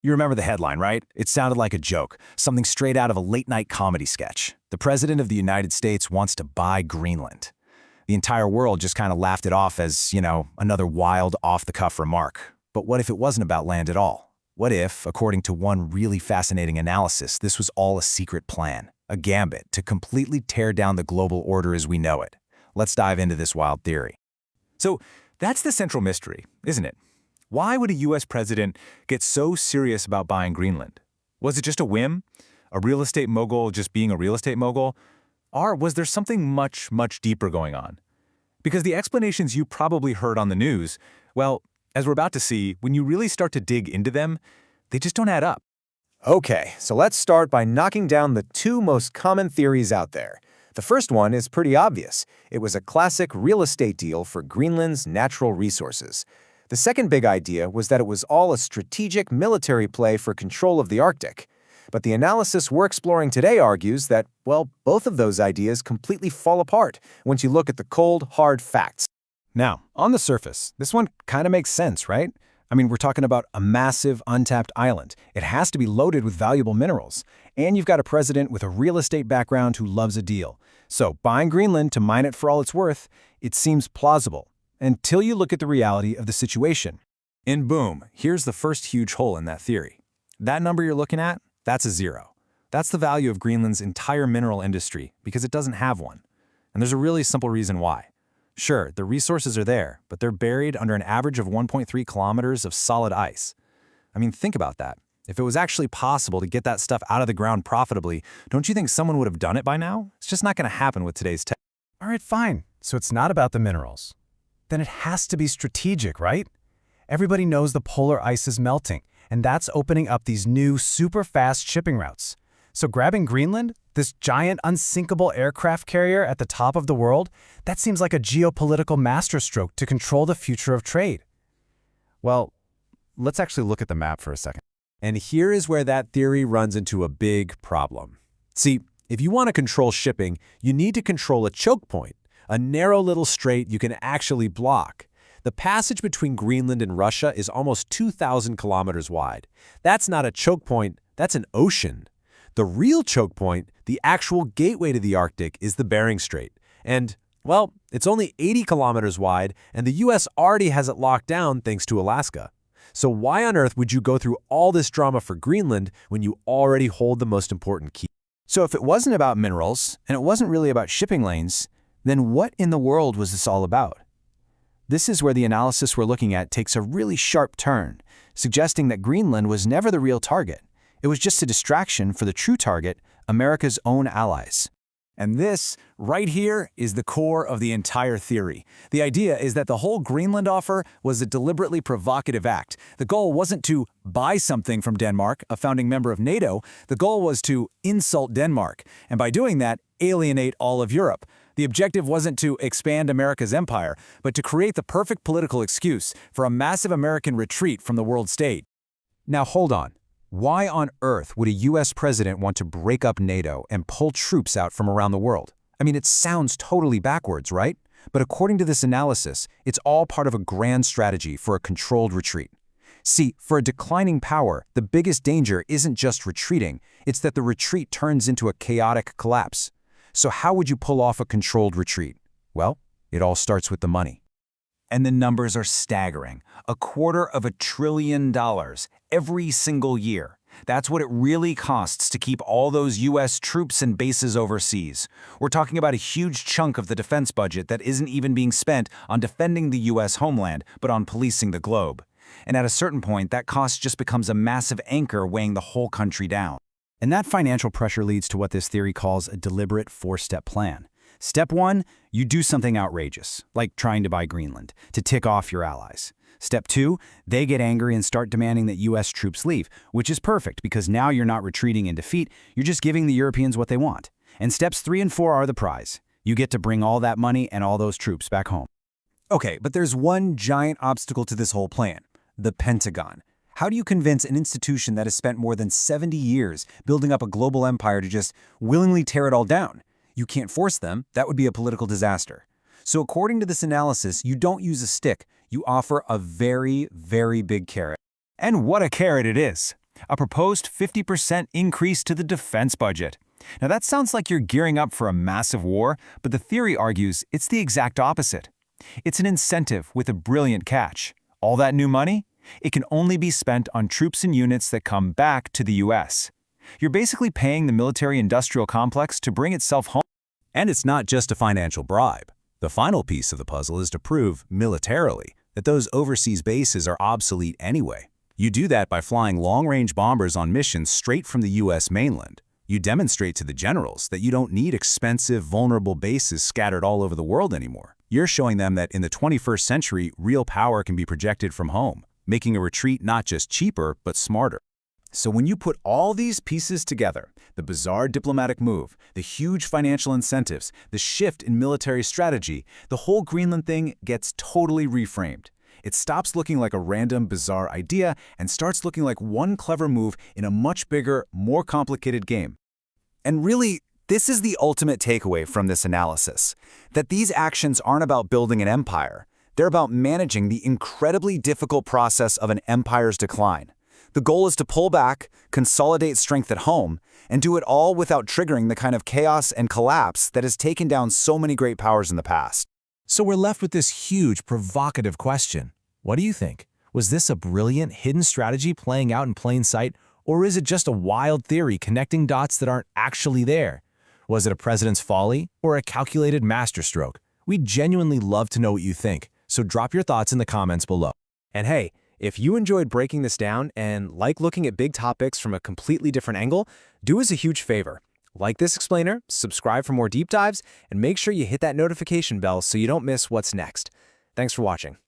You remember the headline, right? It sounded like a joke, something straight out of a late-night comedy sketch. The President of the United States wants to buy Greenland. The entire world just kind of laughed it off as, another wild, off-the-cuff remark. But what if it wasn't about land at all? What if, according to one really fascinating analysis, this was all a secret plan, a gambit to completely tear down the global order as we know it? Let's dive into this wild theory. So that's the central mystery, isn't it? Why would a U.S. president get so serious about buying Greenland? Was it just a whim? A real estate mogul just being a real estate mogul? Or was there something much, much deeper going on? Because the explanations you probably heard on the news, well, as we're about to see, when you really start to dig into them, they just don't add up. Okay, so let's start by knocking down the two most common theories out there. The first one is pretty obvious. It was a classic real estate deal for Greenland's natural resources. The second big idea was that it was all a strategic military play for control of the Arctic. But the analysis we're exploring today argues that, well, both of those ideas completely fall apart once you look at the cold, hard facts. Now, on the surface, this one kind of makes sense, right? I mean, we're talking about a massive, untapped island. It has to be loaded with valuable minerals. And you've got a president with a real estate background who loves a deal. So buying Greenland to mine it for all it's worth, it seems plausible. Until you look at the reality of the situation. And boom, here's the first huge hole in that theory. That number you're looking at, that's a zero. That's the value of Greenland's entire mineral industry because it doesn't have one. And there's a really simple reason why. Sure, the resources are there, but they're buried under an average of 1.3 kilometers of solid ice. I mean, think about that. If it was actually possible to get that stuff out of the ground profitably, don't you think someone would have done it by now? It's just not going to happen with today's tech. All right, fine. So it's not about the minerals. Then it has to be strategic, right? Everybody knows the polar ice is melting, and that's opening up these new, super-fast shipping routes. So grabbing Greenland, this giant, unsinkable aircraft carrier at the top of the world, that seems like a geopolitical masterstroke to control the future of trade. Well, let's actually look at the map for a second. And here is where that theory runs into a big problem. See, if you want to control shipping, you need to control a choke point, a narrow little strait you can actually block. The passage between Greenland and Russia is almost 2,000 kilometers wide. That's not a choke point, that's an ocean. The real choke point, the actual gateway to the Arctic, is the Bering Strait. And, well, it's only 80 kilometers wide, and the U.S. already has it locked down thanks to Alaska. So why on earth would you go through all this drama for Greenland when you already hold the most important key? So if it wasn't about minerals, and it wasn't really about shipping lanes, then what in the world was this all about? This is where the analysis we're looking at takes a really sharp turn, suggesting that Greenland was never the real target. It was just a distraction for the true target, America's own allies. And this, right here, is the core of the entire theory. The idea is that the whole Greenland offer was a deliberately provocative act. The goal wasn't to buy something from Denmark, a founding member of NATO. The goal was to insult Denmark, and by doing that, alienate all of Europe. The objective wasn't to expand America's empire, but to create the perfect political excuse for a massive American retreat from the world stage. Now hold on. Why on earth would a U.S. president want to break up NATO and pull troops out from around the world? I mean, it sounds totally backwards, right? But according to this analysis, it's all part of a grand strategy for a controlled retreat. See, for a declining power, the biggest danger isn't just retreating, it's that the retreat turns into a chaotic collapse. So how would you pull off a controlled retreat? Well, it all starts with the money. And the numbers are staggering. $250 billion every single year. That's what it really costs to keep all those U.S. troops and bases overseas. We're talking about a huge chunk of the defense budget that isn't even being spent on defending the U.S. homeland, but on policing the globe. And at a certain point, that cost just becomes a massive anchor weighing the whole country down. And that financial pressure leads to what this theory calls a deliberate four-step plan. Step 1, you do something outrageous, like trying to buy Greenland, to tick off your allies. Step 2, they get angry and start demanding that U.S. troops leave, which is perfect because now you're not retreating in defeat, you're just giving the Europeans what they want. And steps 3 and 4 are the prize. You get to bring all that money and all those troops back home. Okay, but there's one giant obstacle to this whole plan: the Pentagon. How do you convince an institution that has spent more than 70 years building up a global empire to just willingly tear it all down? You can't force them. That would be a political disaster. So according to this analysis, you don't use a stick. You offer a very, very big carrot. And what a carrot it is. A proposed 50% increase to the defense budget. Now that sounds like you're gearing up for a massive war, but the theory argues it's the exact opposite. It's an incentive with a brilliant catch. All that new money? It can only be spent on troops and units that come back to the US. You're basically paying the military-industrial complex to bring itself home. And it's not just a financial bribe. The final piece of the puzzle is to prove, militarily, that those overseas bases are obsolete anyway. You do that by flying long-range bombers on missions straight from the US mainland. You demonstrate to the generals that you don't need expensive, vulnerable bases scattered all over the world anymore. You're showing them that in the 21st century, real power can be projected from home, making a retreat not just cheaper, but smarter. So when you put all these pieces together, the bizarre diplomatic move, the huge financial incentives, the shift in military strategy, the whole Greenland thing gets totally reframed. It stops looking like a random, bizarre idea and starts looking like one clever move in a much bigger, more complicated game. And really, this is the ultimate takeaway from this analysis, that these actions aren't about building an empire. They're about managing the incredibly difficult process of an empire's decline. The goal is to pull back, consolidate strength at home, and do it all without triggering the kind of chaos and collapse that has taken down so many great powers in the past. So we're left with this huge, provocative question. What do you think? Was this a brilliant, hidden strategy playing out in plain sight, or is it just a wild theory connecting dots that aren't actually there? Was it a president's folly or a calculated masterstroke? We'd genuinely love to know what you think, so drop your thoughts in the comments below. And hey, if you enjoyed breaking this down and like looking at big topics from a completely different angle, do us a huge favor. Like this explainer, subscribe for more deep dives, and make sure you hit that notification bell so you don't miss what's next. Thanks for watching.